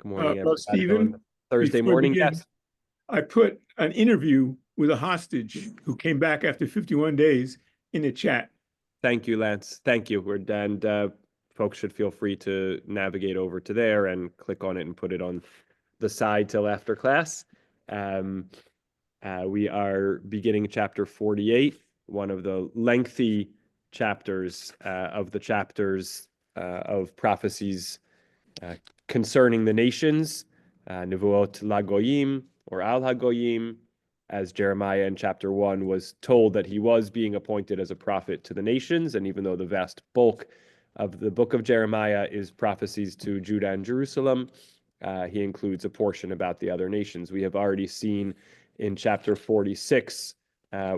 Good morning, Well, everybody on Stephen, Thursday before we morning. begin, Yes. I put an interview with a hostage who came back after 51 days in the chat. Thank you, Lance. Thank you. And folks should feel free to navigate over to there and click on it and put it on the side till after class. We are beginning chapter 48, one of the lengthy chapters of the chapters of prophecies concerning the nations, Nevuot Lagoyim or Al Hagoyim, as Jeremiah in chapter 1 was told that he was being appointed as a prophet to the nations. And even though the vast bulk of the book of Jeremiah is prophecies to Judah and Jerusalem, he includes a portion about the other nations. We have already seen in chapter 46,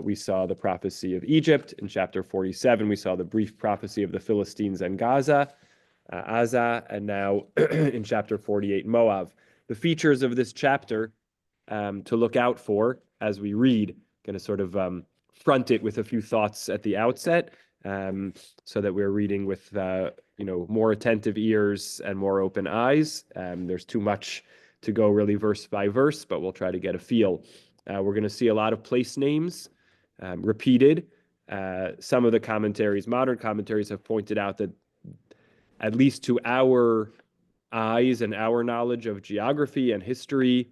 we saw the prophecy of Egypt. In chapter 47, we saw the brief prophecy of the Philistines and Gaza. And now in chapter 48, Moab. The features of this chapter to look out for as we read, going to sort of front it with a few thoughts at the outset, so that we're reading with more attentive ears and more open eyes. There's too much to go really verse by verse, but we'll try to get a feel. We're going to see a lot of place names repeated. Some of the commentaries, modern commentaries, have pointed out that at least to our eyes and our knowledge of geography and history,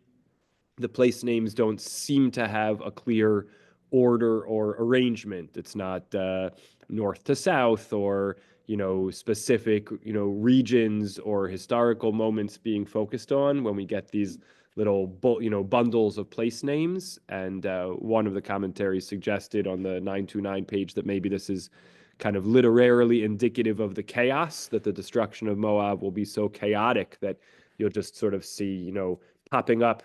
the place names don't seem to have a clear order or arrangement. It's not north to south or specific regions or historical moments being focused on when we get these little bundles of place names. And one of the commentaries suggested on the 929 page that maybe this is kind of literarily indicative of the chaos, that the destruction of Moab will be so chaotic that you'll just sort of see, popping up,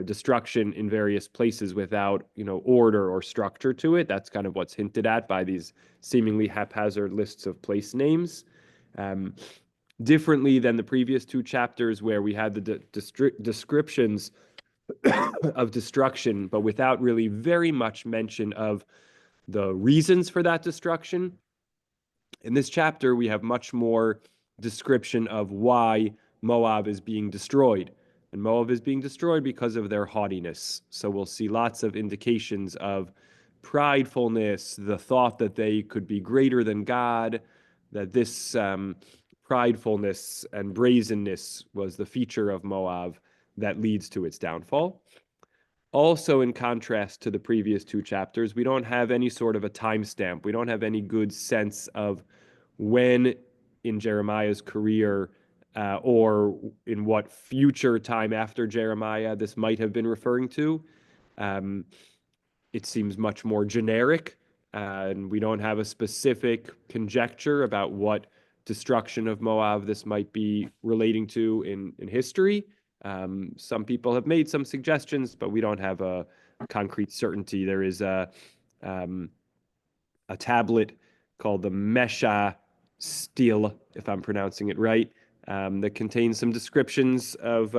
destruction in various places without, order or structure to it. That's kind of what's hinted at by these seemingly haphazard lists of place names. Differently than the previous two chapters where we had the descriptions of destruction, but without really very much mention of the reasons for that destruction. In this chapter, we have much more description of why Moab is being destroyed. And Moab is being destroyed because of their haughtiness. So we'll see lots of indications of pridefulness, the thought that they could be greater than God, that this pridefulness and brazenness was the feature of Moab that leads to its downfall. Also, in contrast to the previous two chapters, we don't have any sort of a timestamp. We don't have any good sense of when in Jeremiah's career or in what future time after Jeremiah this might have been referring to. It seems much more generic, and we don't have a specific conjecture about what destruction of Moab this might be relating to in history. Some people have made some suggestions, but we don't have a concrete certainty. There is a tablet called the Mesha Stele, if I'm pronouncing it right, that contains some descriptions of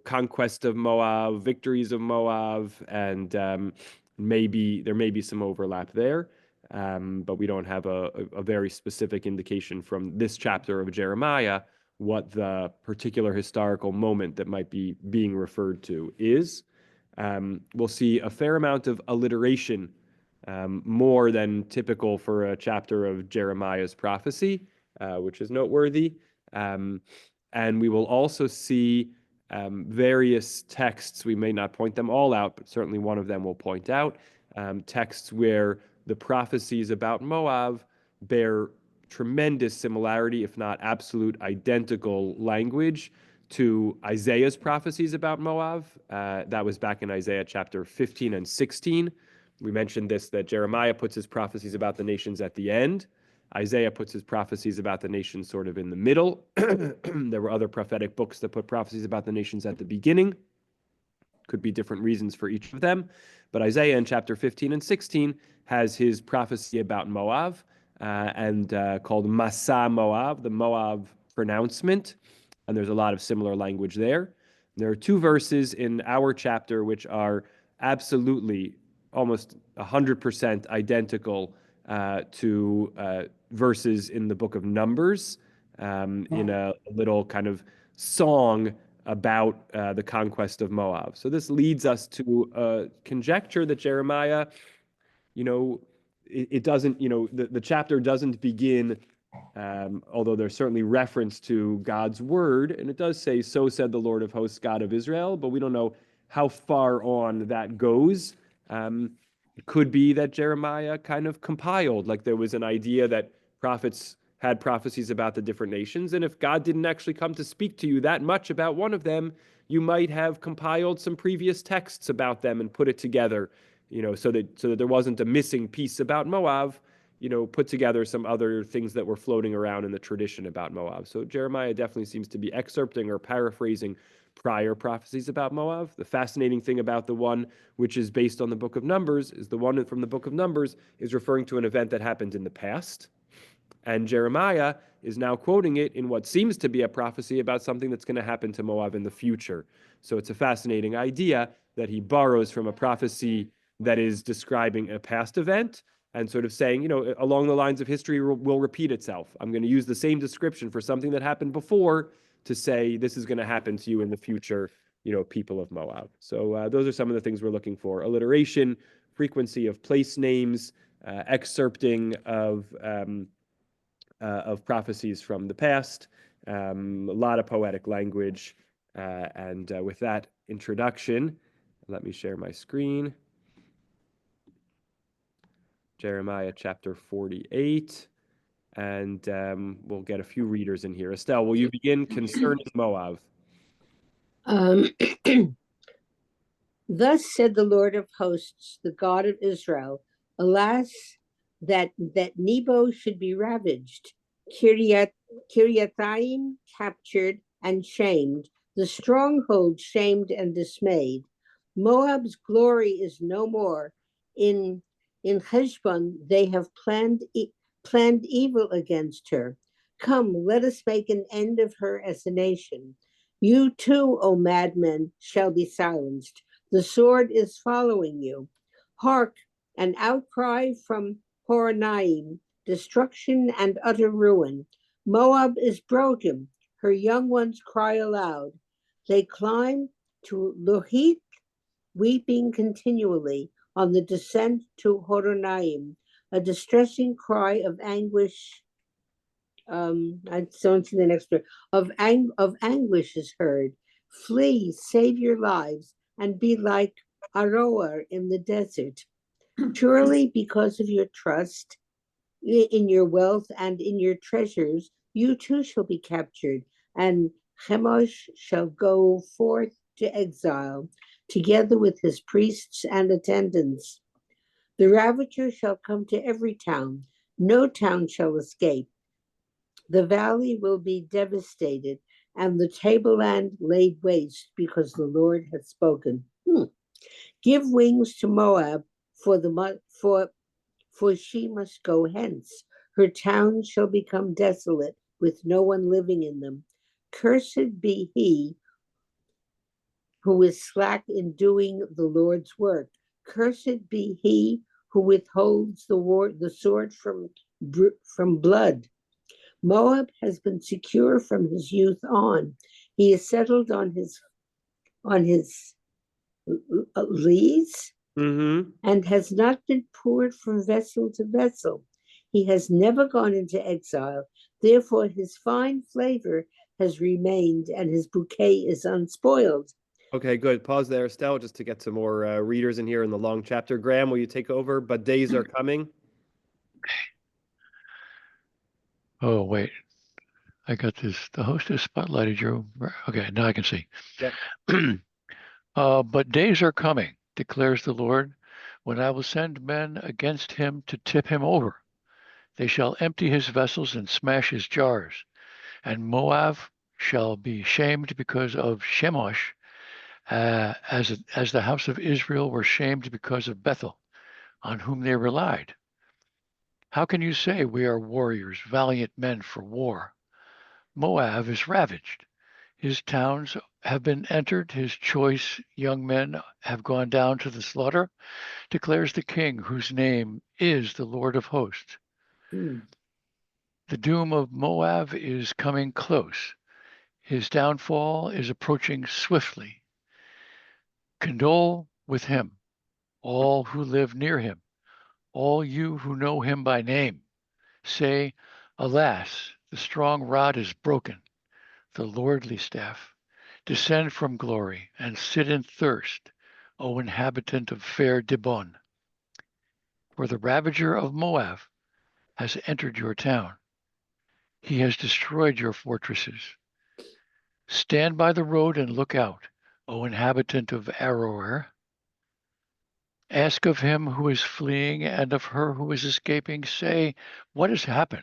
conquest of Moab, victories of Moab, and maybe there may be some overlap there. But we don't have a very specific indication from this chapter of Jeremiah what the particular historical moment that might be being referred to is. We'll see a fair amount of alliteration, more than typical for a chapter of Jeremiah's prophecy, which is noteworthy. And we will also see various texts. We may not point them all out, but certainly one of them will point out texts where the prophecies about Moab bear tremendous similarity, if not absolute identical language to Isaiah's prophecies about Moab. That was back in Isaiah chapter 15 and 16. We mentioned this, that Jeremiah puts his prophecies about the nations at the end. Isaiah puts his prophecies about the nations sort of in the middle. There were other prophetic books that put prophecies about the nations at the beginning. Could be different reasons for each of them. But Isaiah in chapter 15 and 16 has his prophecy about Moab, and called Masa Moab, the Moab pronouncement. And there's a lot of similar language there. There are two verses in our chapter which are absolutely almost 100% identical to verses in the book of Numbers, in a little kind of song about the conquest of Moab. So this leads us to a conjecture that Jeremiah, it doesn't, the chapter doesn't begin, although there's certainly reference to God's word, and it does say, "So said the Lord of hosts, God of Israel," but we don't know how far on that goes. It could be that Jeremiah kind of compiled, like there was an idea that prophets had prophecies about the different nations, and if God didn't actually come to speak to you that much about one of them, you might have compiled some previous texts about them and put it together, so that there wasn't a missing piece about Moab, put together some other things that were floating around in the tradition about Moab. So Jeremiah definitely seems to be excerpting or paraphrasing prior prophecies about Moab. The fascinating thing about the one which is based on the book of Numbers is the one from the book of Numbers is referring to an event that happened in the past. And Jeremiah is now quoting it in what seems to be a prophecy about something that's going to happen to Moab in the future. So it's a fascinating idea that he borrows from a prophecy that is describing a past event and sort of saying, along the lines of history will repeat itself. I'm going to use the same description for something that happened before to say this is going to happen to you in the future, people of Moab. So those are some of the things we're looking for: alliteration, frequency of place names, excerpting of prophecies from the past, a lot of poetic language. And with that introduction, let me share my screen. Jeremiah chapter 48. And we'll get a few readers in here. Estelle, will you begin concerning Moab? Thus said the Lord of hosts, the God of Israel, alas, that Nebo should be ravaged, Kiriathaim captured and shamed, the stronghold shamed and dismayed. Moab's glory is no more. In Heshbon they have planned evil against her. Come, let us make an end of her as a nation. You too, O madmen, shall be silenced. The sword is following you. Hark, an outcry from Horonaim, destruction and utter ruin. Moab is broken. Her young ones cry aloud. They climb to Luhith, weeping continually on the descent to Horonaim, a distressing cry of anguish. I don't see the next word. Of anguish is heard. Flee, save your lives, and be like Aroer in the desert. Surely, because of your trust in your wealth and in your treasures, you too shall be captured, and Chemosh shall go forth to exile, together with his priests and attendants. The ravager shall come to every town. No town shall escape. The valley will be devastated, and the tableland laid waste, because the Lord has spoken. Give wings to Moab, for she must go hence. Her towns shall become desolate, with no one living in them. Cursed be he who is slack in doing the Lord's work. Cursed be he who withholds the sword from blood. Moab has been secure from his youth on. He is settled on his lees and has not been poured from vessel to vessel. He has never gone into exile. Therefore, his fine flavor has remained and his bouquet is unspoiled. Okay, good. Pause there, Estelle, just to get some more readers in here in the long chapter. Graham, will you take over? But days are coming. Oh, wait. I got this. The host is spotlighted you. Okay, now I can see. Yep. But days are coming, declares the Lord, when I will send men against him to tip him over. They shall empty his vessels and smash his jars. And Moab shall be shamed because of Chemosh, as the house of Israel were shamed because of Bethel, on whom they relied. How can you say we are warriors, valiant men for war? Moab is ravaged. His towns have been entered. His choice young men have gone down to the slaughter, declares the King, whose name is the Lord of hosts. The doom of Moab is coming close. His downfall is approaching swiftly. Condole with him, all who live near him, all you who know him by name. Say, alas, the strong rod is broken, the lordly staff. Descend from glory and sit in thirst, O inhabitant of fair Dibon. For the ravager of Moab has entered your town. He has destroyed your fortresses. Stand by the road and look out, O inhabitant of Aroer. Ask of him who is fleeing and of her who is escaping, say, what has happened?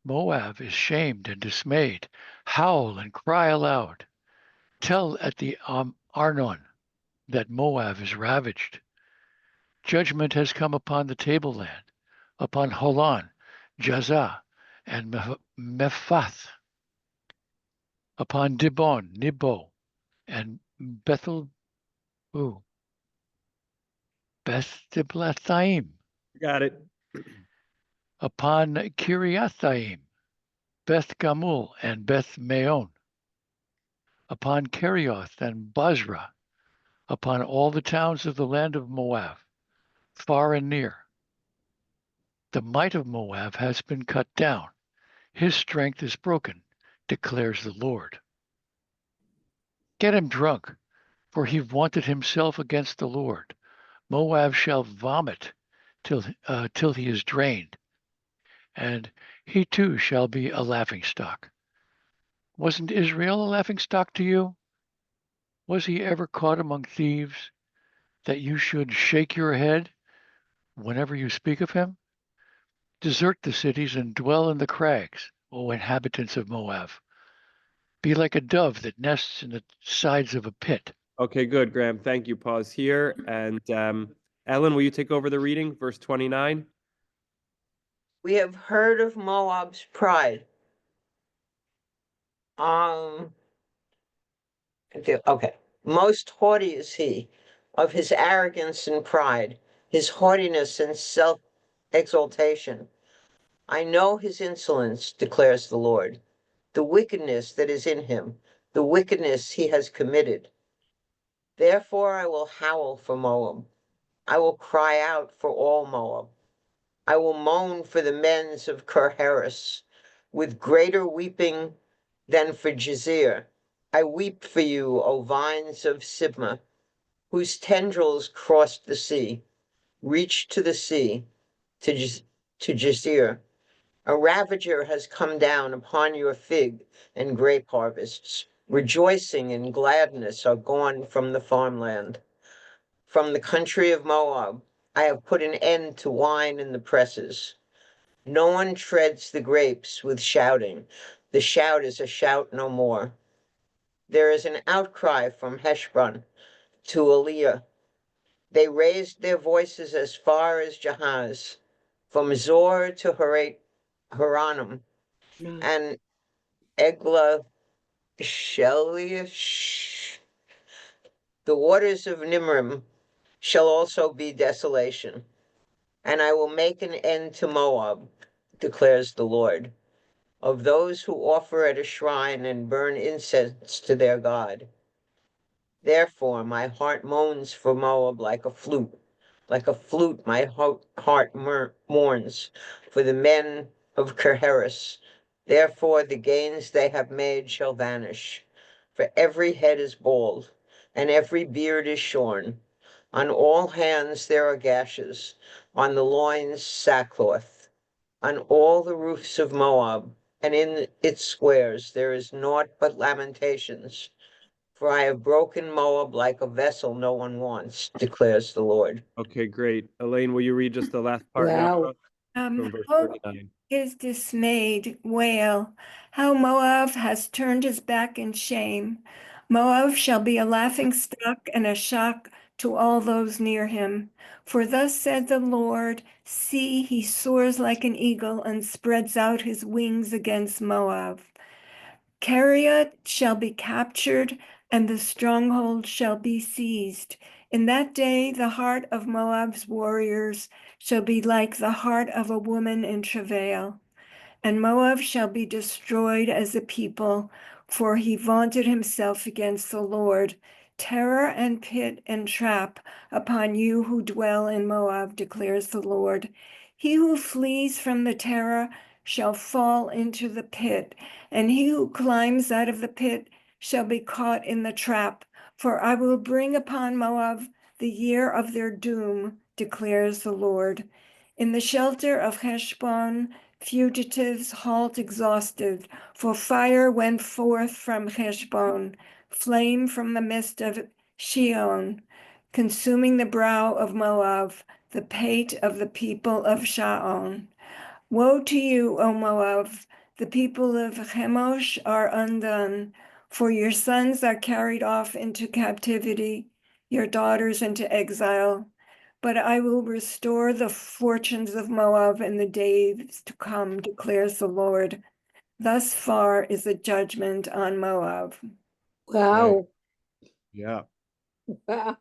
Moab is shamed and dismayed. Howl and cry aloud. Tell at the Arnon that Moab is ravaged. Judgment has come upon the tableland, upon Holon, Jazah, and Mephath, upon Dibon, Nebo, and Beth Diblathaim, Got it. upon Kiriathaim, Beth Gamul, and Beth Maon, upon Kerioth and Basra, upon all the towns of the land of Moab, far and near. The might of Moab has been cut down. His strength is broken, declares the Lord. Get him drunk, for he vaunted himself against the Lord. Moab shall vomit till he is drained, and he too shall be a laughingstock. Wasn't Israel a laughingstock to you? Was he ever caught among thieves, that you should shake your head whenever you speak of him? Desert the cities and dwell in the crags, O inhabitants of Moab. Be like a dove that nests in the sides of a pit. Okay, good, Graham. Thank you. Pause here. And Ellen, will you take over the reading? Verse 29. We have heard of Moab's pride. Okay. Most haughty is he, of his arrogance and pride, his haughtiness and self-exaltation. I know his insolence, declares the Lord, the wickedness that is in him, the wickedness he has committed. Therefore I will howl for Moab. I will cry out for all Moab. I will moan for the men of Kirhares with greater weeping than for Jazeer. I weep for you, O vines of Sibmah, whose tendrils crossed the sea, reached to the sea, to Jazeer. A ravager has come down upon your fig and grape harvests. Rejoicing and gladness are gone from the farmland. From the country of Moab, I have put an end to wine in the presses. No one treads the grapes with shouting. The shout is a shout no more. There is an outcry from Heshbon to Eliah. They raised their voices as far as Jahaz, from Zor to Haranim, and Eglah Shelish. The waters of Nimrim shall also be desolation, and I will make an end to Moab, declares the Lord, of those who offer at a shrine and burn incense to their God. Therefore my heart moans for Moab like a flute my heart mourns for the men of Kirhares. Therefore the gains they have made shall vanish, for every head is bald, and every beard is shorn. On all hands there are gashes, on the loins sackcloth. On all the roofs of Moab, and in its squares, there is naught but lamentations. For I have broken Moab like a vessel no one wants, declares the Lord. Okay, great. Elaine, will you read just the last part now Wow. for us? From verse Hope 39. is dismayed, wail, how Moab has turned his back in shame. Moab shall be a laughing stock and a shock to all those near him. For thus said the Lord, see, he soars like an eagle and spreads out his wings against Moab. Keriot shall be captured, and the stronghold shall be seized. In that day, the heart of Moab's warriors shall be like the heart of a woman in travail. And Moab shall be destroyed as a people, for he vaunted himself against the Lord. Terror and pit and trap upon you who dwell in Moab, declares the Lord. He who flees from the terror shall fall into the pit, and he who climbs out of the pit shall be caught in the trap. For I will bring upon Moab the year of their doom, declares the Lord. In the shelter of Heshbon, fugitives halt exhausted, for fire went forth from Heshbon, flame from the midst of Shion, consuming the brow of Moab, the pate of the people of Shaon. Woe to you, O Moab! The people of Chemosh are undone, for your sons are carried off into captivity, your daughters into exile. But I will restore the fortunes of Moab in the days to come, declares the Lord. Thus far is the judgment on Moab. Wow. Yeah. Wow.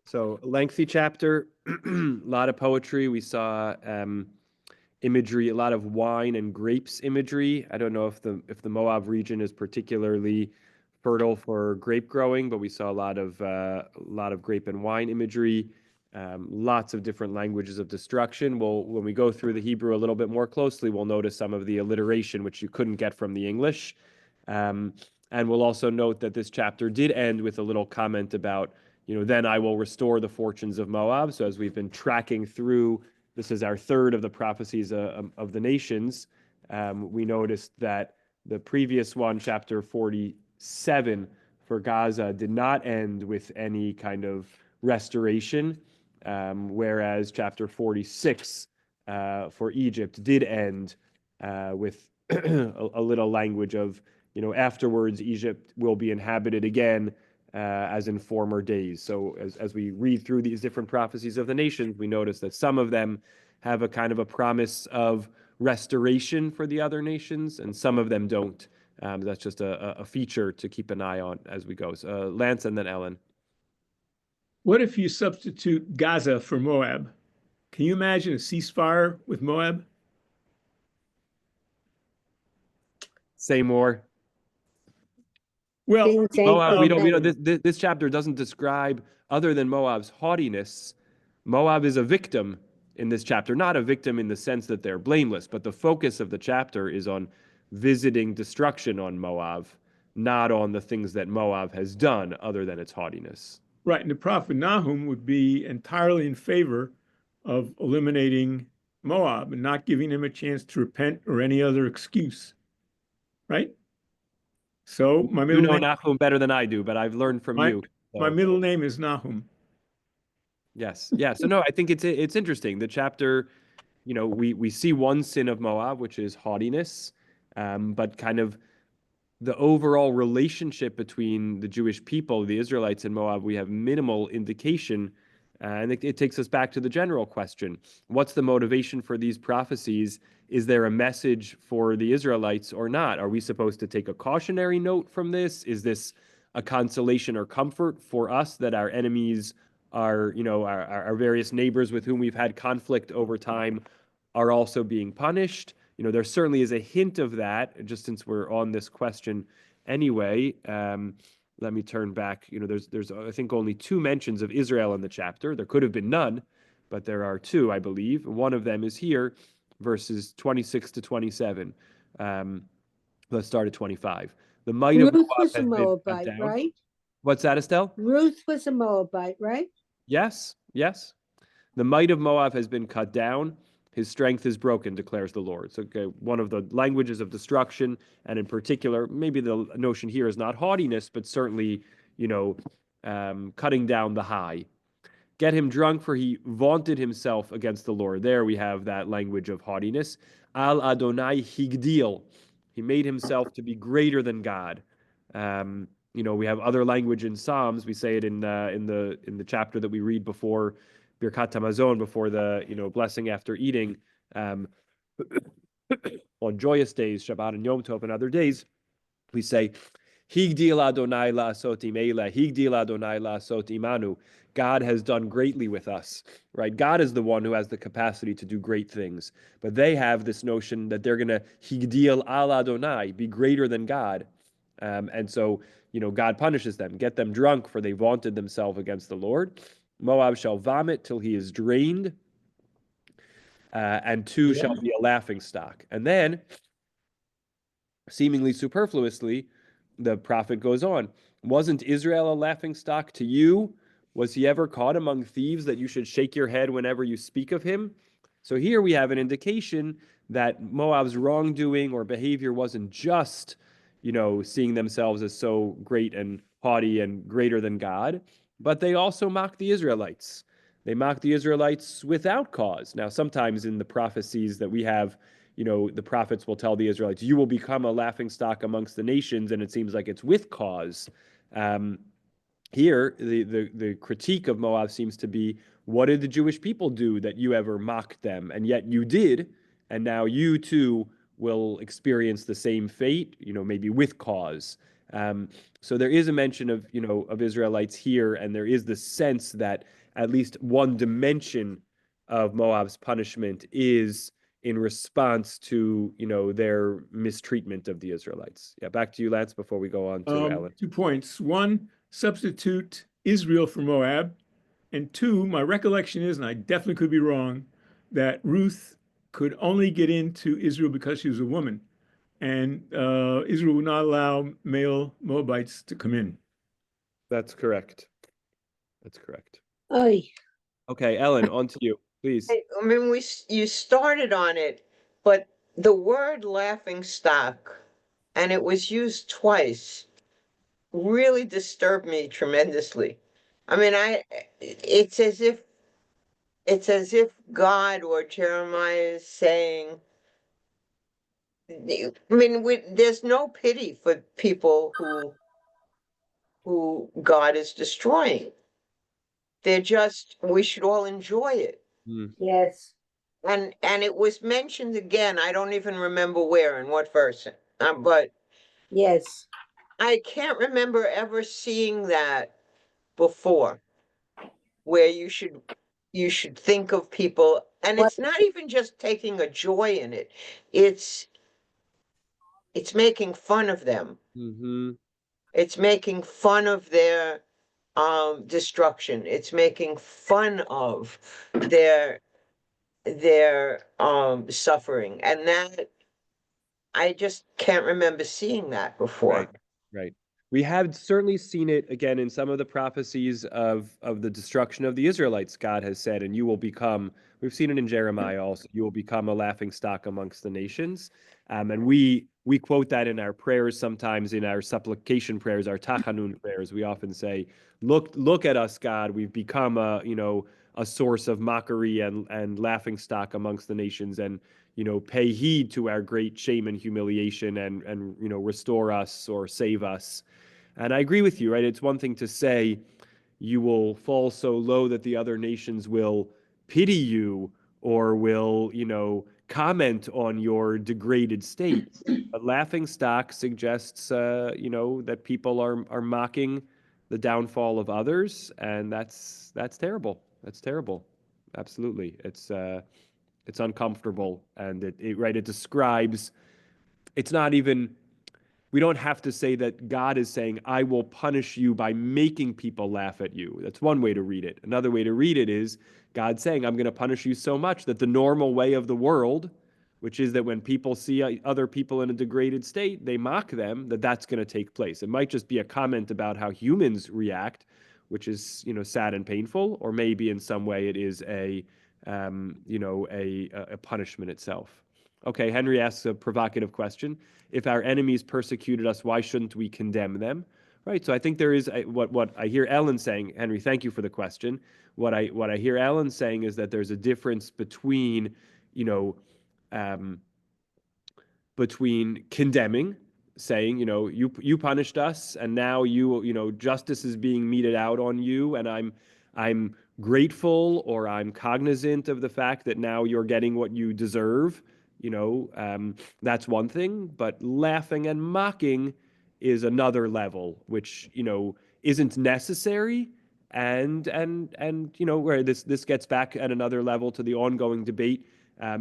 So lengthy chapter, a lot of poetry. We saw imagery, a lot of wine and grapes imagery. I don't know if the Moab region is particularly fertile for grape growing, but we saw a lot of grape and wine imagery. Lots of different languages of destruction. When we go through the Hebrew a little bit more closely, we'll notice some of the alliteration which you couldn't get from the English. And we'll also note that this chapter did end with a little comment about, then I will restore the fortunes of Moab. So as we've been tracking through, this is our third of the prophecies of the nations. We noticed that the previous one, chapter 47 for Gaza, did not end with any kind of restoration, whereas chapter 46 for Egypt did end with a little language of, afterwards Egypt will be inhabited again as in former days. So as we read through these different prophecies of the nations, we notice that some of them have a kind of a promise of restoration for the other nations, and some of them don't. That's just a feature to keep an eye on as we go. So, Lance and then Ellen. What if you substitute Gaza for Moab? Can you imagine a ceasefire with Moab? Say more. Well, Things ain't Moab, we don't. okay. This chapter doesn't describe, other than Moab's haughtiness. Moab is a victim in this chapter, not a victim in the sense that they're blameless, but the focus of the chapter is on visiting destruction on Moab, not on the things that Moab has done, other than its haughtiness. right, and the prophet Nahum would be entirely in favor of eliminating Moab and not giving him a chance to repent or any other excuse, right? So my You middle know name, Nahum better than I do, but I've learned from my, you. my So, middle name is Nahum. yes, yeah. So no, I think it's interesting. The chapter, we see one sin of Moab, which is haughtiness, but kind of the overall relationship between the Jewish people, the Israelites, and Moab, we have minimal indication. And it takes us back to the general question. What's the motivation for these prophecies? Is there a message for the Israelites or not? Are we supposed to take a cautionary note from this? Is this a consolation or comfort for us that our enemies are, our various neighbors with whom we've had conflict over time are also being punished? There certainly is a hint of that, just since we're on this question anyway. Let me turn back. There's I think only 2 mentions of Israel in the chapter. There could have been none, but there are 2, I believe. One of them is here, verses 26 to 27. Let's start at 25. The might of Ruth Moab was a has been cut Moabite, down. right? What's that, Estelle? Ruth was a Moabite, right? Yes, yes. The might of Moab has been cut down. His strength is broken, declares the Lord. So, one of the languages of destruction, and in particular, maybe the notion here is not haughtiness, but certainly, cutting down the high. Get him drunk, for he vaunted himself against the Lord. There we have that language of haughtiness. Al Adonai higdil. He made himself to be greater than God. We have other language in Psalms. We say it in the chapter that we read before Birkat Hamazon, before the blessing after eating, on joyous days, Shabbat and Yom Tov, and other days. We say, Higdil Adonai la'asot imela, Higdil Adonai la'asot imanu. God has done greatly with us, right? God is the one who has the capacity to do great things. But they have this notion that they're going to higdiel al Adonai, be greater than God. And so, God punishes them, get them drunk, for they vaunted themselves against the Lord. Moab shall vomit till he is drained, and two shall be a laughing stock. And then, seemingly superfluously, the prophet goes on. Wasn't Israel a laughing stock to you? Was he ever caught among thieves that you should shake your head whenever you speak of him? So here we have an indication that Moab's wrongdoing or behavior wasn't just, seeing themselves as so great and haughty and greater than God, but they also mocked the Israelites. They mocked the Israelites without cause. Now, sometimes in the prophecies that we have, the prophets will tell the Israelites, you will become a laughing stock amongst the nations, and it seems like it's with cause. Here, the critique of Moab seems to be, what did the Jewish people do that you ever mocked them? And yet you did, and now you too will experience the same fate, maybe with cause. So there is a mention of, of Israelites here, and there is the sense that at least one dimension of Moab's punishment is in response to, their mistreatment of the Israelites. Yeah, back to you, Lance, before we go on to Ellen. 2 points. One, substitute Israel for Moab. And two, my recollection is, and I definitely could be wrong, that Ruth could only get into Israel because she was a woman. And Israel would not allow male Moabites to come in. That's correct. That's correct. Oy. Okay, Ellen, on to you, please. I mean, you started on it, but the word laughing stock, and it was used twice, really disturbed me tremendously. I mean, it's as if God or Jeremiah is saying, I mean, there's no pity for people who God is destroying. We should all enjoy it. Yes. And it was mentioned again, I don't even remember where and what verse, but Yes. I can't remember ever seeing that before, where you should think of people, and What? it's not even just taking a joy in it, it's making fun of them. Mm-hmm. It's making fun of their destruction. It's making fun of their suffering. And that I just can't remember seeing that before. Right. We have certainly seen it again in some of the prophecies of the destruction of the Israelites. God has said, and you will become, we've seen it in Jeremiah also, you will become a laughing stock amongst the nations. And we quote that in our prayers sometimes, in our supplication prayers, our tachanun prayers. We often say, look at us, God, we've become a source of mockery and laughing stock amongst the nations, and pay heed to our great shame and humiliation, and restore us or save us. And I agree with you, right? It's one thing to say you will fall so low that the other nations will pity you or will, comment on your degraded state. But laughing stock suggests, that people are mocking the downfall of others, and that's terrible. That's terrible. Absolutely. It's uncomfortable, and it describes, it's not even, we don't have to say that God is saying, I will punish you by making people laugh at you. That's one way to read it. Another way to read it is God saying, I'm going to punish you so much that the normal way of the world, which is that when people see other people in a degraded state, they mock them, that's going to take place. It might just be a comment about how humans react, which is, sad and painful, or maybe in some way it is a punishment itself. Okay, Henry asks a provocative question. If our enemies persecuted us, why shouldn't we condemn them? Right. So I think there is what I hear Ellen saying. Henry, thank you for the question. What I hear Ellen saying is that there's a difference between, between condemning, saying, you punished us, and now justice is being meted out on you, and I'm grateful, or I'm cognizant of the fact that now you're getting what you deserve. That's one thing, but laughing and mocking is another level, which, isn't necessary, and you know, where this gets back at another level to the ongoing debate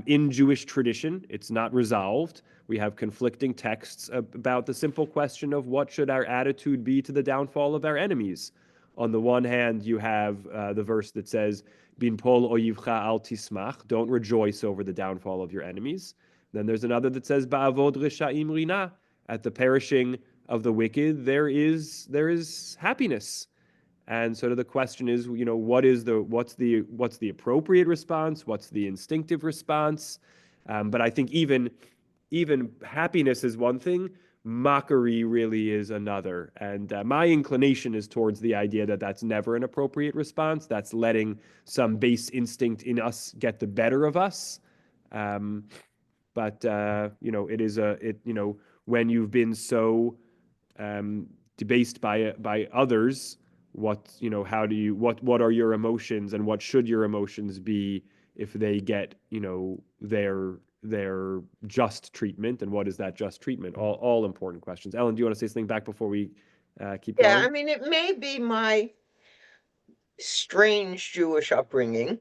in Jewish tradition. It's not resolved. We have conflicting texts about the simple question of what should our attitude be to the downfall of our enemies. On the one hand, you have the verse that says, "Bin pol oyivcha al tismach," don't rejoice over the downfall of your enemies. Then there's another that says, "Ba'avod reshaim rina," at the perishing of the wicked, there is happiness. And sort of the question is, you know, what's the appropriate response? What's the instinctive response? But I think even happiness is one thing, mockery really is another. And my inclination is towards the idea that that's never an appropriate response. That's letting some base instinct in us get the better of us. But you know, you know, when you've been so debased by others, you know, what are your emotions, and what should your emotions be if they get, you know, their just treatment, and what is that just treatment? All important questions. Ellen, do you want to say something back before we keep Yeah, going? I mean, it may be my strange Jewish upbringing,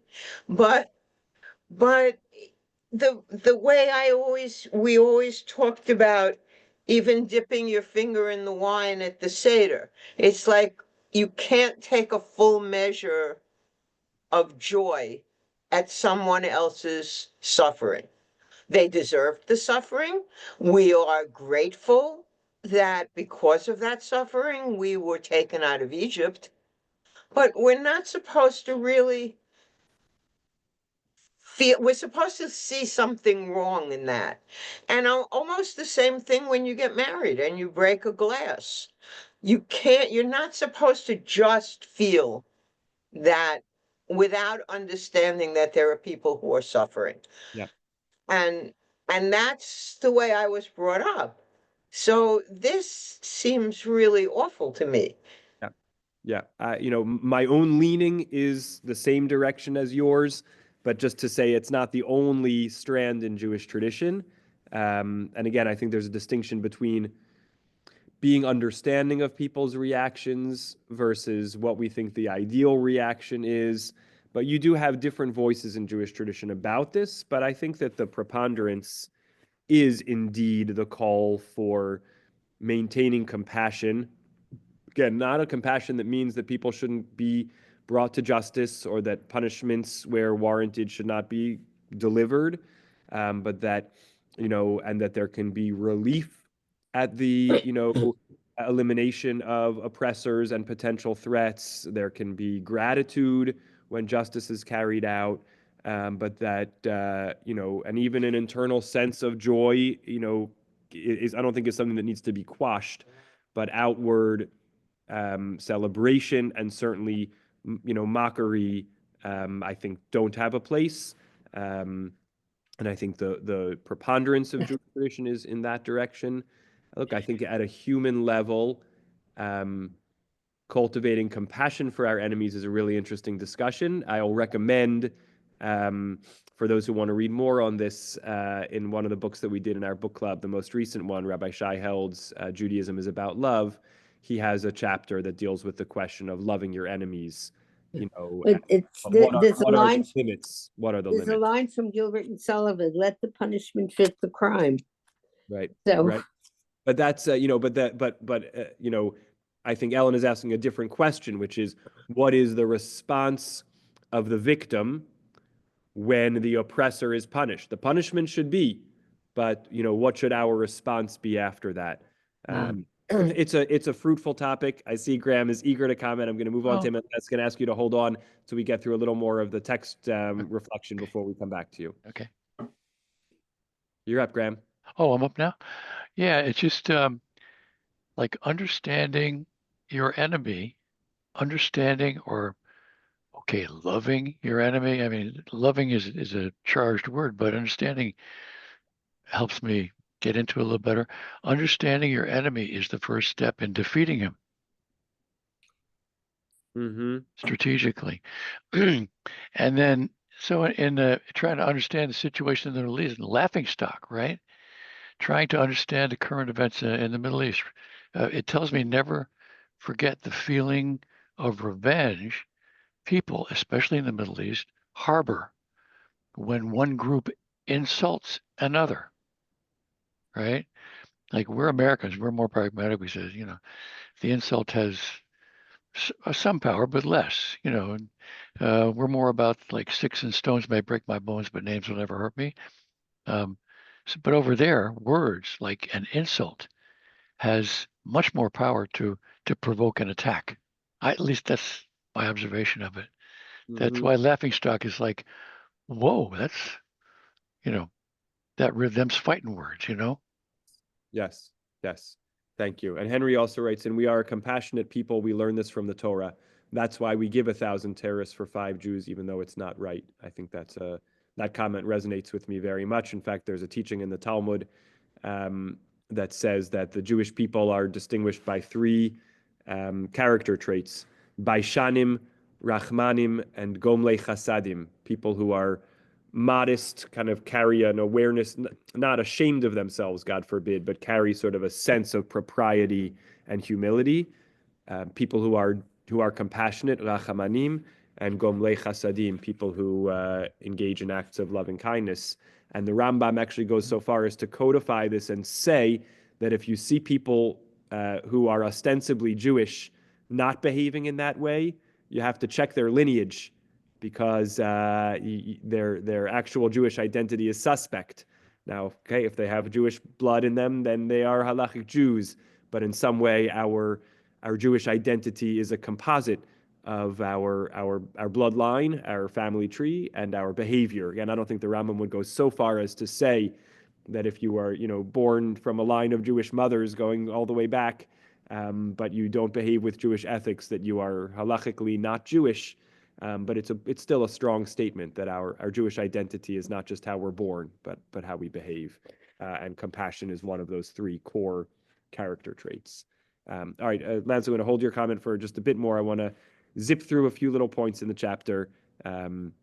but the way we always talked about even dipping your finger in the wine at the Seder. It's like you can't take a full measure of joy at someone else's suffering. They deserved the suffering. We are grateful that because of that suffering, we were taken out of Egypt. But we're not supposed to really we're supposed to see something wrong in that. And almost the same thing when you get married and you break a glass. You're not supposed to just feel that without understanding that there are people who are suffering. Yeah. And that's the way I was brought up. So this seems really awful to me. Yeah. You know, my own leaning is the same direction as yours, but just to say it's not the only strand in Jewish tradition. And again, I think there's a distinction between being understanding of people's reactions versus what we think the ideal reaction is. But you do have different voices in Jewish tradition about this. But I think that the preponderance is indeed the call for maintaining compassion. Again, not a compassion that means that people shouldn't be brought to justice or that punishments where warranted should not be delivered, but that, you know, and that there can be relief at the, you know, elimination of oppressors and potential threats. There can be gratitude when justice is carried out, but that, you know, and even an internal sense of joy, you know, I don't think is something that needs to be quashed, but outward celebration and certainly, you know, mockery, I think don't have a place. And I think the preponderance of Jewish tradition is in that direction. Look, I think at a human level, cultivating compassion for our enemies is a really interesting discussion. I'll recommend, for those who want to read more on this, in one of the books that we did in our book club, the most recent one, Rabbi Shai Held's Judaism is About Love. He has a chapter that deals with the question of loving your enemies. You know, There's a line. Limits? What are the There's limits? a line from Gilbert and Sullivan: "Let the punishment fit the crime." Right. So, right. But that's you know, but you know, I think Ellen is asking a different question, which is, what is the response of the victim when the oppressor is punished? The punishment should be, but you know, what should our response be after that? It's a fruitful topic. I see Graham is eager to comment. I'm going to move on to him, and that's going to ask you to hold on so we get through a little more of the text reflection before we come back to you. Okay. You're up, Graham. Oh, I'm up now? Yeah, it's just like understanding your enemy, understanding or loving your enemy. I mean, loving is a charged word, but understanding helps me get into it a little better. Understanding your enemy is the first step in defeating him strategically. And then, so in trying to understand the situation in the Middle East, laughing stock, right? Trying to understand the current events in the Middle East. It tells me never forget the feeling of revenge people, especially in the Middle East, harbor when one group insults another, right? Like we're Americans, we're more pragmatic. We say, the insult has some power, but less, and we're more about like sticks and stones may break my bones, but names will never hurt me. But over there, words like an insult has much more power to provoke an attack. At least that's my observation of it. That's why laughingstock is like, whoa, that's, them's fighting words, Yes, yes. Thank you. And Henry also writes in, we are a compassionate people. We learn this from the Torah. That's why we give 1,000 terrorists for 5 Jews, even though it's not right. I think that comment resonates with me very much. In fact, there's a teaching in the Talmud that says that the Jewish people are distinguished by 3 character traits: Baishanim, Rachmanim, and Gomlei Chasadim, people who are modest, kind of carry an awareness, not ashamed of themselves, God forbid, but carry sort of a sense of propriety and humility. People who are compassionate, rachamanim, and gomlei chasadim, people who engage in acts of loving kindness. And the Rambam actually goes so far as to codify this and say that if you see people who are ostensibly Jewish not behaving in that way, you have to check their lineage, because their actual Jewish identity is suspect. Now, okay, if they have Jewish blood in them, then they are halachic Jews. But in some way, our Jewish identity is a composite of our bloodline, our family tree, and our behavior. Again, I don't think the Rambam would go so far as to say that if you are, born from a line of Jewish mothers going all the way back, but you don't behave with Jewish ethics, that you are halachically not Jewish. But it's still a strong statement that our Jewish identity is not just how we're born, but how we behave. And compassion is one of those 3 core character traits. All right, Lance, I'm going to hold your comment for just a bit more. I want to zip through a few little points in the chapter, and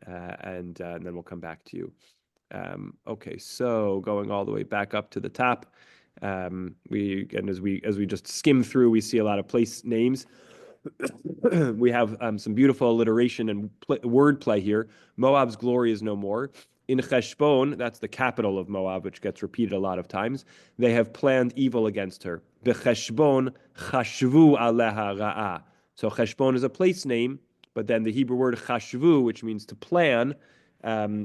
then we'll come back to you. Okay, so going all the way back up to the top, as we just skim through, we see a lot of place names. We have some beautiful alliteration and wordplay here. Moab's glory is no more. In Cheshbon, that's the capital of Moab, which gets repeated a lot of times, they have planned evil against her. Becheshbon chashvu aleha ra'ah. So Cheshbon is a place name, but then the Hebrew word chashvu, which means to plan,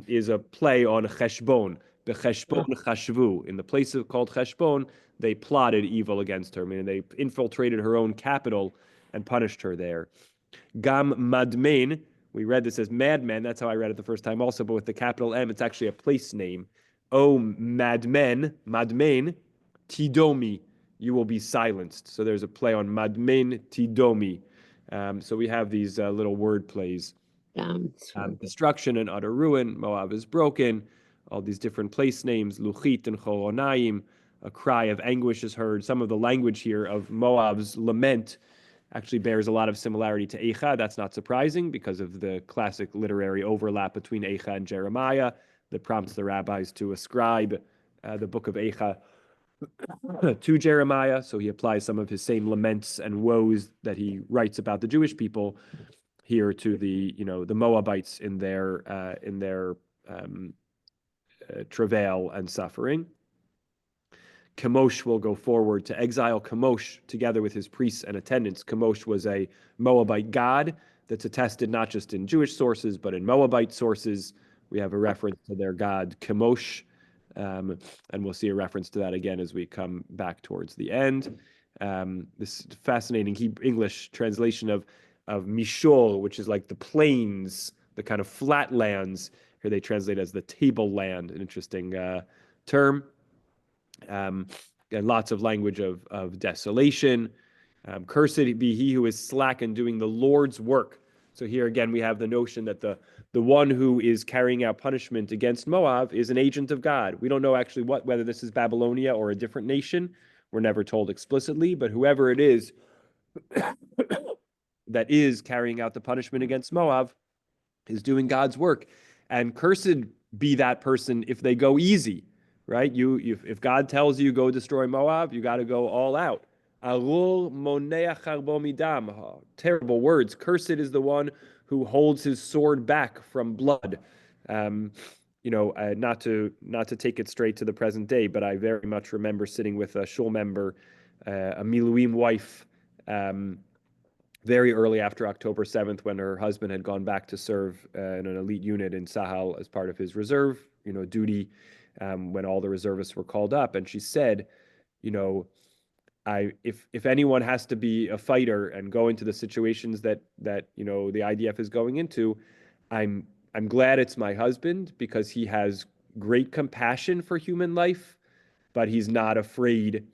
is a play on Cheshbon. Becheshbon chashvu. In the place called Cheshbon, they plotted evil against her, meaning they infiltrated her own capital and punished her there. Gam madmen, we read this as madmen, that's how I read it the first time also, but with the capital M, it's actually a place name. Oh, madmen, tidomi, you will be silenced. So there's a play on madmen, tidomi. So we have these little word plays. Destruction and utter ruin, Moab is broken, all these different place names, Luchit and Choronayim, a cry of anguish is heard. Some of the language here of Moab's lament actually bears a lot of similarity to Eicha. That's not surprising because of the classic literary overlap between Eicha and Jeremiah that prompts the rabbis to ascribe the book of Eicha to Jeremiah. So he applies some of his same laments and woes that he writes about the Jewish people here to the Moabites in their travail and suffering. Chemosh will go forward to exile Chemosh together with his priests and attendants. Chemosh was a Moabite god that's attested not just in Jewish sources, but in Moabite sources. We have a reference to their god Chemosh, and we'll see a reference to that again as we come back towards the end. This fascinating English translation of Mishol, which is like the plains, the kind of flatlands. Here they translate as the tableland, an interesting term. And lots of language of desolation. Cursed be he who is slack in doing the Lord's work. So here again, we have the notion that the one who is carrying out punishment against Moab is an agent of God. We don't know actually whether this is Babylonia or a different nation. We're never told explicitly, but whoever it is that is carrying out the punishment against Moab is doing God's work. And cursed be that person if they go easy. Right? If God tells you go destroy Moab, you got to go all out. Arur moneach harbo midam. Terrible words. Cursed is the one who holds his sword back from blood. Not to take it straight to the present day, but I very much remember sitting with a shul member, a Miluim wife, very early after October 7th, when her husband had gone back to serve in an elite unit in Sahel as part of his reserve, duty, when all the reservists were called up. And she said, if anyone has to be a fighter and go into the situations that the IDF is going into, I'm glad it's my husband, because he has great compassion for human life, but he's not afraid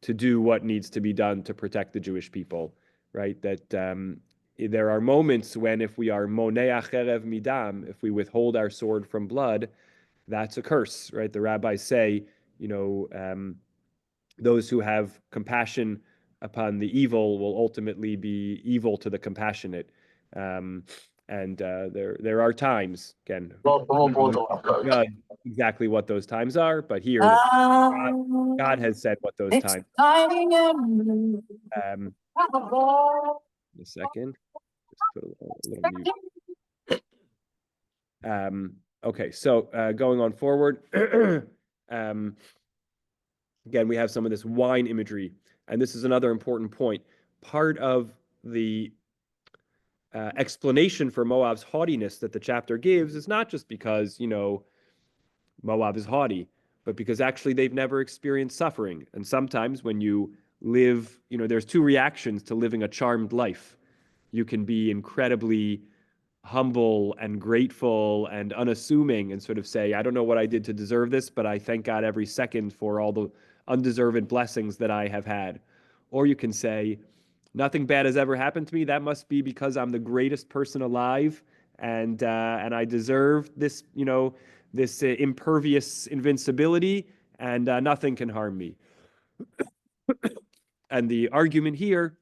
to do what needs to be done to protect the Jewish people. Right, that there are moments when, if we are moneach cherev midam, if we withhold our sword from blood, that's a curse. Right, the rabbis say, those who have compassion upon the evil will ultimately be evil to the compassionate. And there are times, again, exactly what those times are, but here God has said what those times are. A second, just put a little mute. Okay, so going on forward, again, we have some of this wine imagery, and this is another important point. Part of the explanation for Moab's haughtiness that the chapter gives is not just because, Moab is haughty, but because actually they've never experienced suffering. And sometimes when you live, there's two reactions to living a charmed life. You can be incredibly humble and grateful and unassuming and sort of say, I don't know what I did to deserve this, but I thank God every second for all the undeserved blessings that I have had. Or you can say, nothing bad has ever happened to me. That must be because I'm the greatest person alive, and I deserve this, this impervious invincibility, and nothing can harm me. And the argument here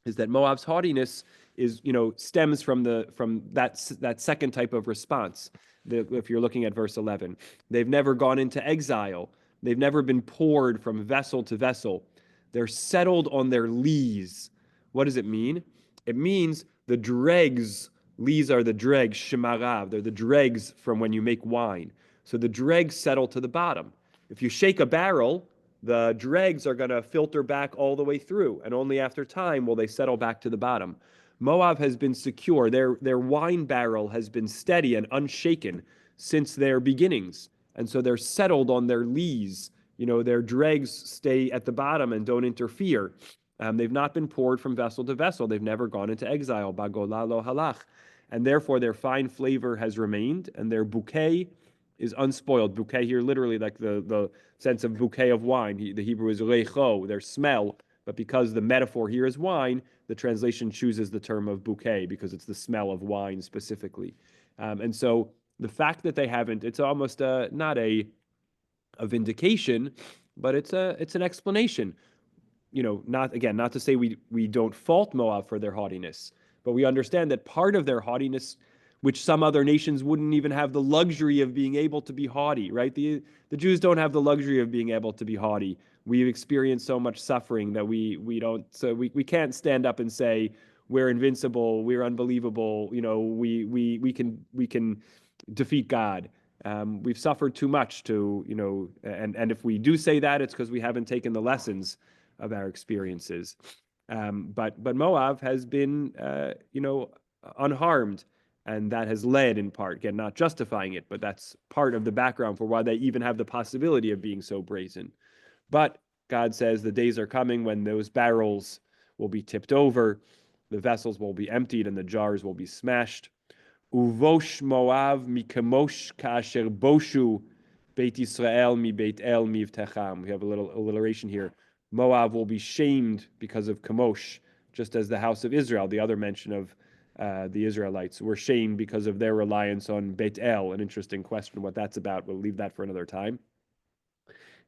is that Moab's haughtiness is, stems from that second type of response. If you're looking at verse 11, they've never gone into exile. They've never been poured from vessel to vessel. They're settled on their lees. What does it mean? It means the dregs. Lees are the dregs, shemarav. They're the dregs from when you make wine. So the dregs settle to the bottom. If you shake a barrel, the dregs are going to filter back all the way through, and only after time will they settle back to the bottom. Moab has been secure. Their wine barrel has been steady and unshaken since their beginnings, and so they're settled on their lees. Their dregs stay at the bottom and don't interfere. They've not been poured from vessel to vessel. They've never gone into exile, bagola lo halach, and therefore their fine flavor has remained, and their bouquet is unspoiled. Bouquet here, literally, like the sense of bouquet of wine. The Hebrew is reicho, their smell. But because the metaphor here is wine, the translation chooses the term of bouquet because it's the smell of wine specifically. And so the fact that they haven't, it's almost not a vindication, but it's an explanation. Not to say we don't fault Moab for their haughtiness, but we understand that part of their haughtiness, which some other nations wouldn't even have the luxury of being able to be haughty, right? The Jews don't have the luxury of being able to be haughty. We've experienced so much suffering that we can't stand up and say we're invincible, we're unbelievable, we can defeat God. We've suffered too much to, and if we do say that, it's because we haven't taken the lessons of our experiences. But Moab has been, unharmed. And that has led, in part, again, not justifying it, but that's part of the background for why they even have the possibility of being so brazen. But God says the days are coming when those barrels will be tipped over, the vessels will be emptied, and the jars will be smashed. Uvosh Moab mikamosh kasher boshu Beit Yisrael mi Beit El mivtecham. We have a little alliteration here. Moab will be shamed because of Kamosh, just as the house of Israel, the other mention of the Israelites, were shamed because of their reliance on Beit El. An interesting question what that's about. We'll leave that for another time.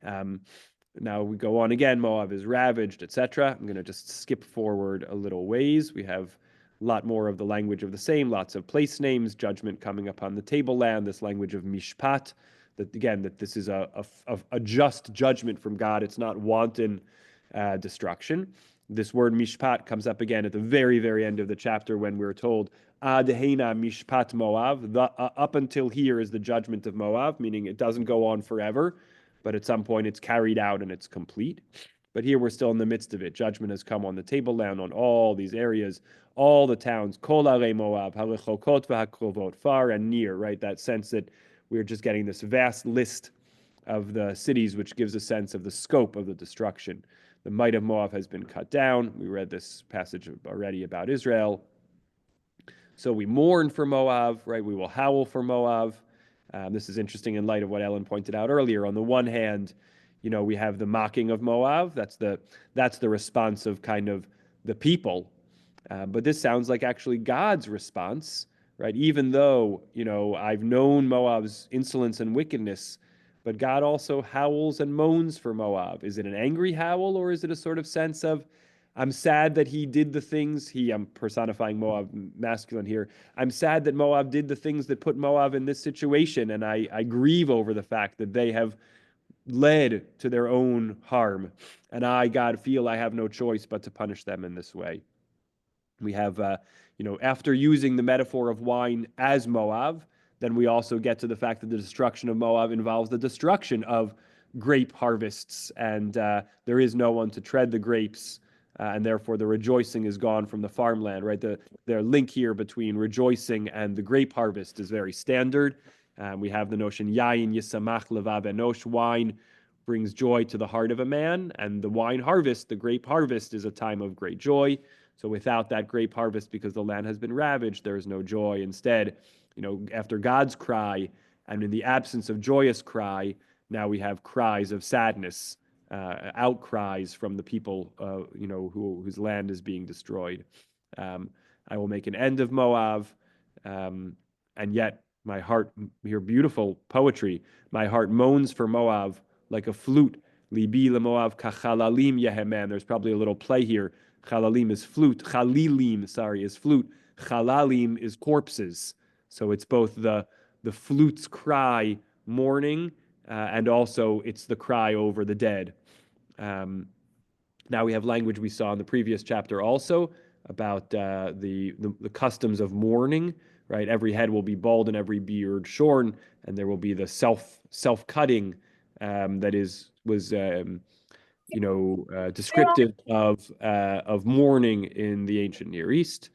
Now we go on again. Moab is ravaged, etc. I'm going to just skip forward a little ways. We have a lot more of the language of the same, lots of place names, judgment coming upon the tableland, this language of mishpat, that this is a just judgment from God. It's not wanton destruction. This word mishpat comes up again at the very, very end of the chapter when we're told, Ad heina mishpat Moav, up until here is the judgment of Moab, meaning it doesn't go on forever, but at some point it's carried out and it's complete. But here we're still in the midst of it. Judgment has come on the tableland, on all these areas, all the towns, Kol Arei Moab, Halechokot v'Hakrovot, far and near, right? That sense that we're just getting this vast list of the cities, which gives a sense of the scope of the destruction. The might of Moab has been cut down. We read this passage already about Israel. So we mourn for Moab, right? We will howl for Moab. This is interesting in light of what Ellen pointed out earlier. On the one hand, we have the mocking of Moab. That's the response of kind of the people. But this sounds like actually God's response, right? Even though, I've known Moab's insolence and wickedness, but God also howls and moans for Moab. Is it an angry howl, or is it a sort of sense of, I'm sad that he did the things, I'm personifying Moab masculine here. I'm sad that Moab did the things that put Moab in this situation, and I grieve over the fact that they have led to their own harm. And I, God, feel I have no choice but to punish them in this way. We have, after using the metaphor of wine as Moab, then we also get to the fact that the destruction of Moab involves the destruction of grape harvests, and there is no one to tread the grapes, and therefore the rejoicing is gone from the farmland, right? The link here between rejoicing and the grape harvest is very standard. We have the notion, Yain yisamach levav enosh, wine brings joy to the heart of a man, and the wine harvest, the grape harvest, is a time of great joy. So without that grape harvest, because the land has been ravaged, there is no joy. Instead, after God's cry, and in the absence of joyous cry, now we have cries of sadness, outcries from the people, whose land is being destroyed. I will make an end of Moab, and yet my heart, hear beautiful poetry, my heart moans for Moab like a flute. Libi leMoab kachalalim yehemen. There's probably a little play here. Chalalim is flute. Chalilim, is flute. Chalalim is corpses. So it's both the flute's cry, mourning, and also it's the cry over the dead. Now we have language we saw in the previous chapter also about the customs of mourning, right? Every head will be bald and every beard shorn, and there will be the self-cutting that was descriptive of mourning in the ancient Near East.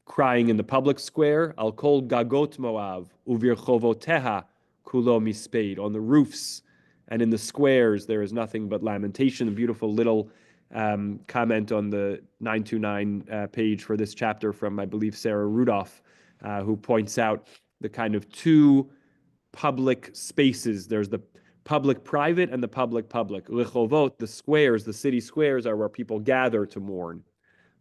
Crying in the public square, Al kol gagot Moab, uvirchovoteha kulo mispaid. On the roofs and in the squares, there is nothing but lamentation. A beautiful little comment on the 929 page for this chapter from, I believe, Sarah Rudolph, who points out the kind of two public spaces. There's the public-private and the public-public. Lechovot, the squares, the city squares, are where people gather to mourn.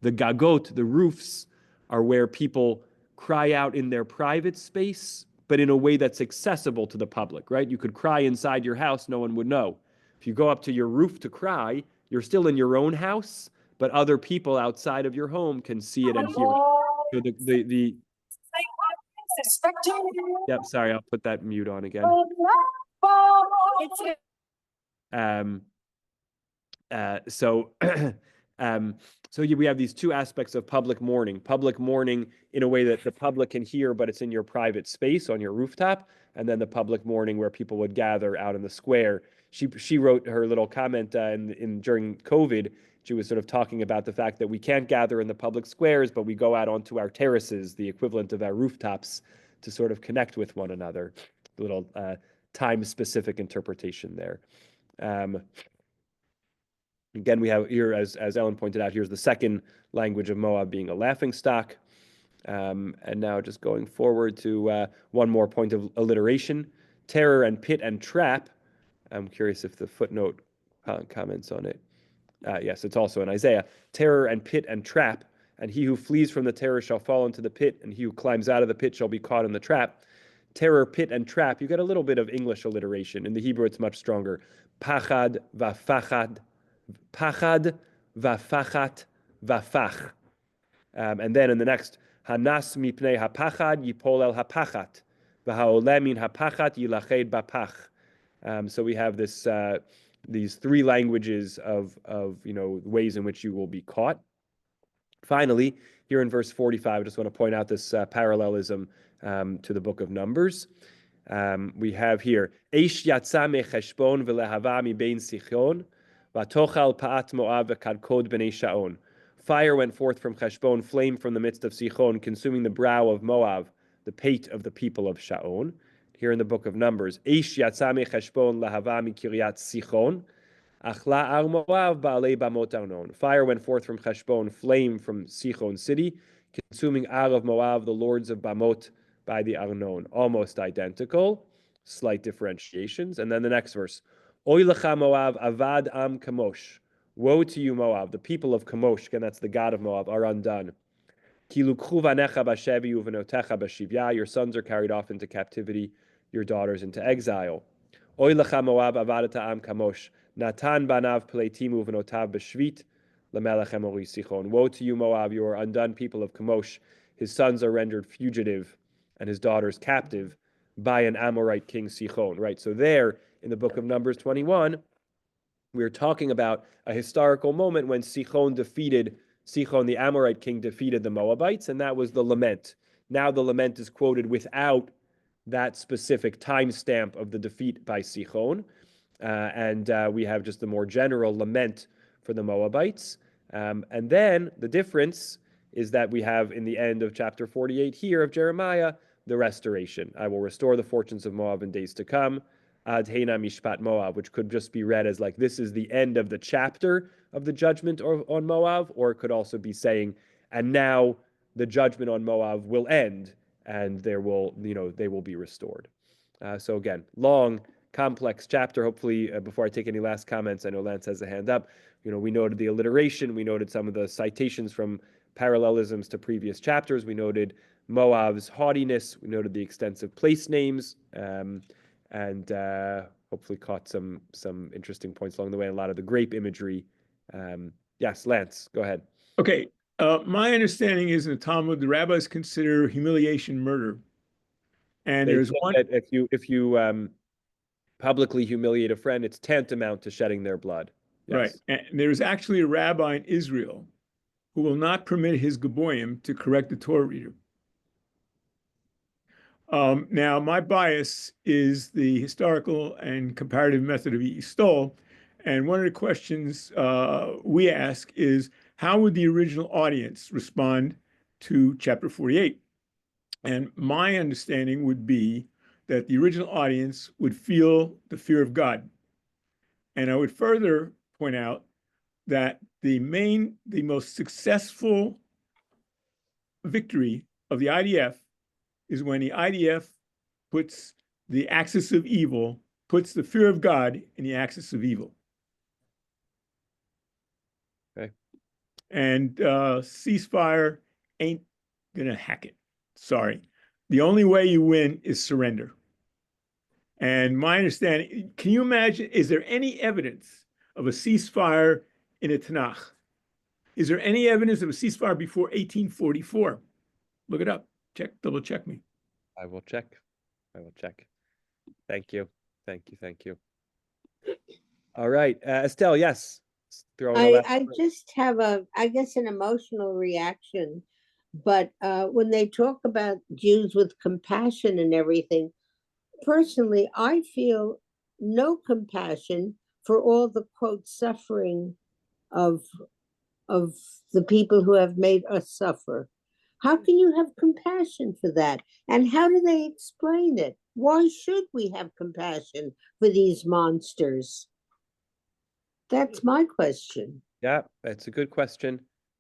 The gagot, the roofs, are where people cry out in their private space, but in a way that's accessible to the public, right? You could cry inside your house, no one would know. If you go up to your roof to cry, you're still in your own house, but other people outside of your home can see it and hear it. So yep, sorry, I'll put that mute on again. So we have these two aspects of public mourning in a way that the public can hear, but it's in your private space on your rooftop, and then the public mourning where people would gather out in the square. She wrote her little comment during COVID. She was sort of talking about the fact that we can't gather in the public squares, but we go out onto our terraces, the equivalent of our rooftops, to sort of connect with one another. A little time-specific interpretation there. Again, we have here, as Ellen pointed out, here's the second language of Moab being a laughingstock. And now just going forward to one more point of alliteration, terror and pit and trap. I'm curious if the footnote comments on it. Yes, it's also in Isaiah. Terror and pit and trap, and he who flees from the terror shall fall into the pit, and he who climbs out of the pit shall be caught in the trap. Terror, pit, and trap. You get a little bit of English alliteration. In the Hebrew, it's much stronger. Pachad, vafachad, pachad, vafachat, vafach. And then in the next, hanas mipnei hapachad yipol el hapachat, v'haoleh min hapachat yilached bapach. So we have this these three languages of ways in which you will be caught. Finally, here in verse 45, I just want to point out this parallelism to the book of Numbers. We have here, Eish yatsa mecheshbon v'lehava mi bein Sichon, v'tochal pa'at Moab v'kadkod b'nei Sha'on. Fire went forth from Cheshbon, flame from the midst of Sichon, consuming the brow of Moab, the pate of the people of Sha'on. Here in the book of Numbers, Eish yatsa mecheshbon lehava mi kiryat Sichon, achla ar Moab ba'alei bamot Arnon. Fire went forth from Cheshbon, flame from Sichon city, consuming Ar of Moab, the lords of Bamot, by the Arnon. Almost identical, slight differentiations. And then the next verse, Oy lecha Moab avad am Kamosh. Woe to you, Moab, the people of Kamosh, again, that's the god of Moab, are undone. Ki lukchu vanecha bashevi uvenotecha bashivya. Your sons are carried off into captivity, your daughters into exile. Oy lecha Moab avadata am Kamosh. Natan banav pleitimu venotav bashvit. Woe to you, Moab, you are undone people of Kamosh. His sons are rendered fugitive and his daughters captive by an Amorite king, Sichon. Right, so there in the book of Numbers 21, we're talking about a historical moment when Sichon, the Amorite king, defeated the Moabites, and that was the lament. Now the lament is quoted without that specific timestamp of the defeat by Sichon, and we have just a more general lament for the Moabites. And then the difference is that we have in the end of chapter 48 here of Jeremiah, the restoration. I will restore the fortunes of Moab in days to come. Ad heina mishpat Moab, which could just be read as like this is the end of the chapter of the judgment on Moab, or it could also be saying, and now the judgment on Moab will end, and they will be restored. So again, long, complex chapter. Hopefully, before I take any last comments, I know Lance has a hand up. We noted the alliteration. We noted some of the citations from parallelisms to previous chapters. We noted Moab's haughtiness. We noted the extensive place names, and hopefully caught some interesting points along the way. A lot of the grape imagery. Yes, Lance, go ahead. Okay. My understanding is in the Talmud, the rabbis consider humiliation murder. And They there's say one that if you publicly humiliate a friend, it's tantamount to shedding their blood. Yes. Right. And there's actually a rabbi in Israel who will not permit his Gaboyim to correct the Torah reader. Now, my bias is the historical and comparative method of E. Stoll. And one of the questions we ask is, how would the original audience respond to chapter 48? And my understanding would be that the original audience would feel the fear of God. And I would further point out that the most successful victory of the IDF is when the IDF puts the axis of evil, puts the fear of God in the axis of evil. Okay. And ceasefire ain't gonna hack it. Sorry. The only way you win is surrender. And my understanding, can you imagine, is there any evidence of a ceasefire in a Tanach? Is there any evidence of a ceasefire before 1844? Look it up. Double check me. I will check. Thank you. All right. Estelle, yes. I just have I guess an emotional reaction, but when they talk about Jews with compassion and everything, personally, I feel no compassion for all the quote suffering of the people who have made us suffer. How can you have compassion for that? And how do they explain it? Why should we have compassion for these monsters? That's my question. Yeah, that's a good question.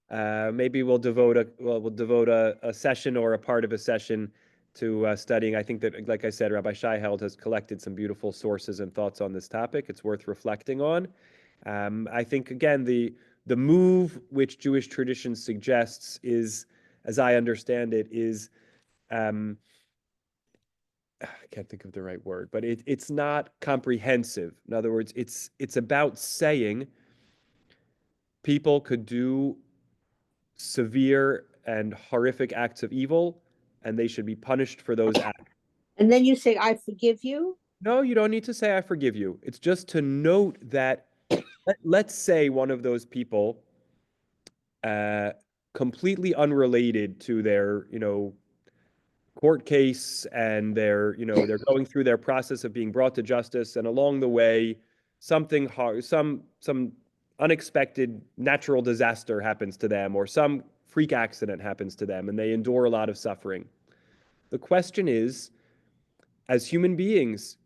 Maybe we'll devote a session or a part of a session to studying. I think that, like I said, Rabbi Scheiheld has collected some beautiful sources and thoughts on this topic. It's worth reflecting on. I think, again, the move which Jewish tradition suggests is, as I understand it, is I can't think of the right word, but it's not comprehensive. In other words, it's about saying people could do severe and horrific acts of evil, and they should be punished for those acts. And then you say, I forgive you? No, you don't need to say I forgive you. It's just to note that let's say one of those people, completely unrelated to their, court case, and they're going through their process of being brought to justice, and along the way, something hard, some unexpected natural disaster happens to them, or some freak accident happens to them, and they endure a lot of suffering. The question is, as human beings,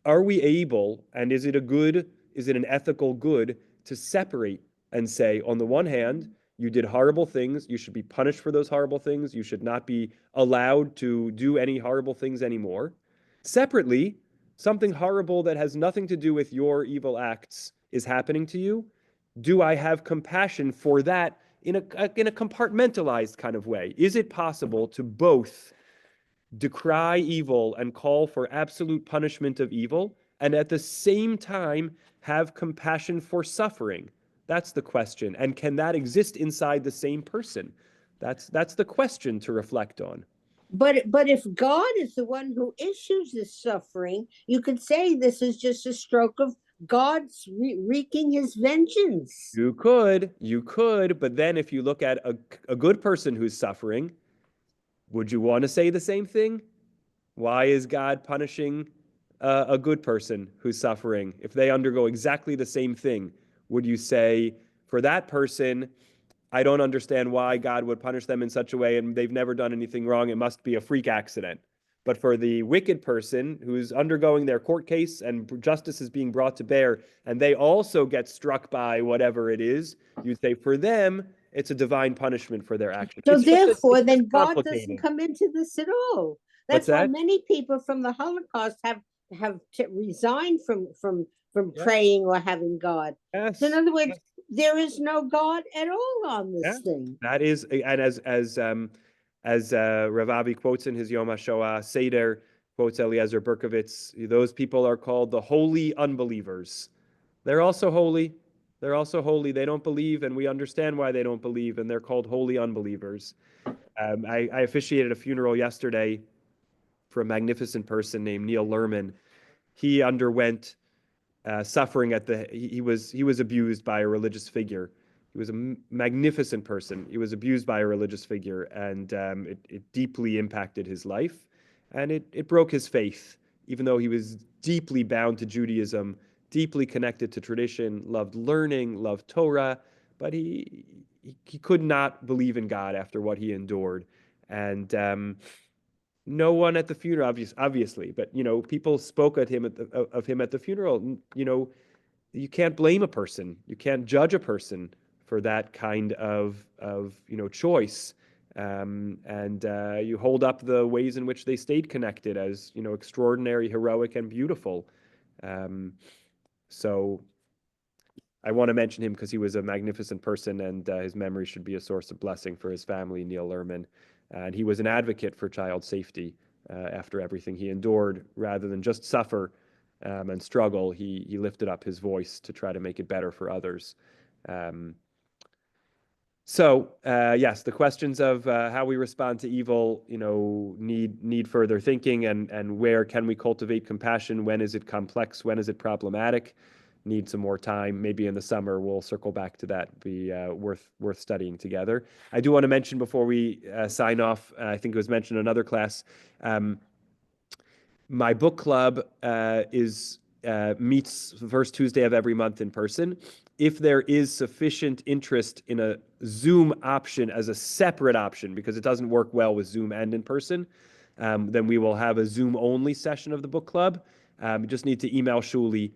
are we able, and is it an ethical good to separate and say, on the one hand, you did horrible things, you should be punished for those horrible things, you should not be allowed to do any horrible things anymore. Separately, something horrible that has nothing to do with your evil acts is happening to you. Do I have compassion for that in a compartmentalized kind of way? Is it possible to both decry evil and call for absolute punishment of evil, and at the same time have compassion for suffering? That's the question. And can that exist inside the same person? That's the question to reflect on. But if God is the one who issues this suffering, you could say this is just a stroke of God's wreaking his vengeance. You could, but then if you look at a good person who's suffering, would you want to say the same thing? Why is God punishing a good person who's suffering? If they undergo exactly the same thing, would you say, for that person, I don't understand why God would punish them in such a way, and they've never done anything wrong, it must be a freak accident. But for the wicked person who's undergoing their court case and justice is being brought to bear, and they also get struck by whatever it is, you'd say for them, it's a divine punishment for their actions. So It's just therefore, then God complicated. doesn't come into this at all. What's That's why that? many people from the Holocaust have resigned from Yeah. praying or having God. Yes. So in other words, there is no God at all on this Yeah. thing. That is, and as Rav Avi quotes in his Yom HaShoah Seder, quotes Eliezer Berkovitz, those people are called the holy unbelievers. They're also holy. They're also holy. They don't believe, and we understand why they don't believe, and they're called holy unbelievers. I officiated a funeral yesterday for a magnificent person named Neil Lerman. He underwent suffering he was abused by a religious figure. He was a magnificent person. He was abused by a religious figure, and it deeply impacted his life, and it broke his faith, even though he was deeply bound to Judaism, deeply connected to tradition, loved learning, loved Torah, but he could not believe in God after what he endured. And no one at the funeral, obviously, but people spoke of him at the funeral. You can't blame a person. You can't judge a person for that kind of choice. And you hold up the ways in which they stayed connected as extraordinary, heroic, and beautiful. So I want to mention him because he was a magnificent person, and his memory should be a source of blessing for his family, Neil Lerman. And he was an advocate for child safety after everything he endured. Rather than just suffer and struggle, he lifted up his voice to try to make it better for others. Yes, the questions of how we respond to evil, need further thinking, and where can we cultivate compassion? When is it complex? When is it problematic? Need some more time. Maybe in the summer we'll circle back to that. Be worth studying together. I do want to mention before we sign off. I think it was mentioned in another class. My book club meets the first Tuesday of every month in person. If there is sufficient interest in a Zoom option as a separate option, because it doesn't work well with Zoom and in person, then we will have a Zoom only session of the book club. You just need to email Shuli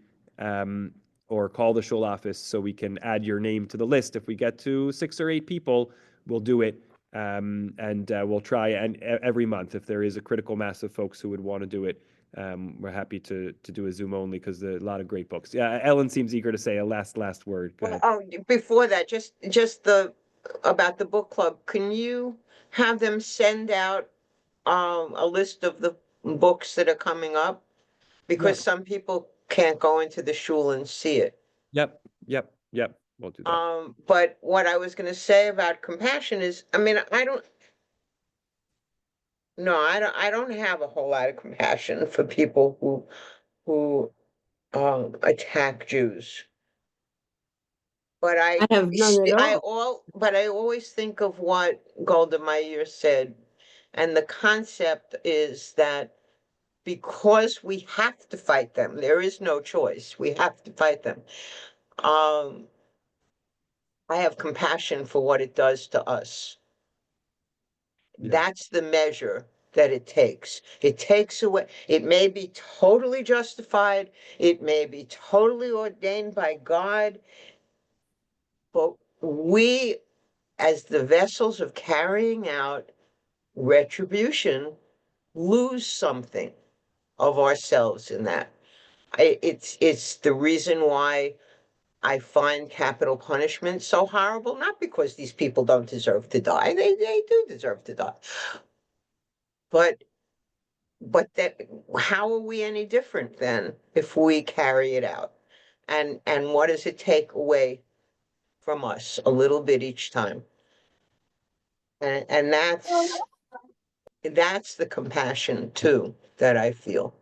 or call the Shul office so we can add your name to the list. If we get to 6 or 8 people, we'll do it. And we'll try every month. If there is a critical mass of folks who would want to do it, we're happy to do a Zoom only because there are a lot of great books. Yeah, Ellen seems eager to say a last word. Go ahead. Oh, before that, just about the book club. Can you have them send out a list of the books that are coming up? Because some people can't go into the shul and see it. Yep. We'll do that. But what I was going to say about compassion is, I mean, I don't have a whole lot of compassion for people who who attack Jews. But I have none at all. but I always think of what Golda Meir said, and the concept is that because we have to fight them, there is no choice. We have to fight them. I have compassion for what it does to us. Yeah. That's the measure that it takes. It takes away, it may be totally justified, it may be totally ordained by God, but we, as the vessels of carrying out retribution, lose something of ourselves in that. It's the reason why I find capital punishment so horrible, not because these people don't deserve to die. They do deserve to die. But that, how are we any different then if we carry it out? And what does it take away from us? A little bit each time. And that's the compassion too that I feel.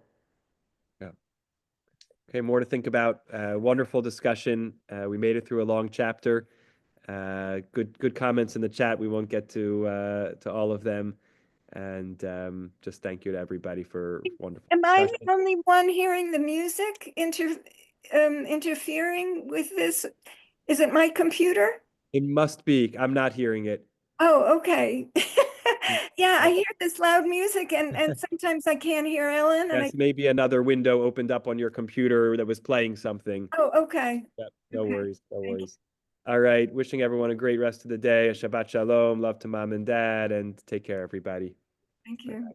Okay, more to think about. Wonderful discussion. We made it through a long chapter. Good comments in the chat. We won't get to all of them. And just thank you to everybody for wonderful Am I discussion. the only one hearing the music interfering with this? Is it my computer? It must be. I'm not hearing it. Oh, okay. Yeah, I hear this loud music and sometimes I can't hear Ellen and Yes, maybe another window opened up on your computer that was playing something. oh, okay. Yep, no Okay. worries, no Thank you. worries. All right, wishing everyone a great rest of the day. A Shabbat Shalom, love to mom and dad, and take care, everybody. Thank you.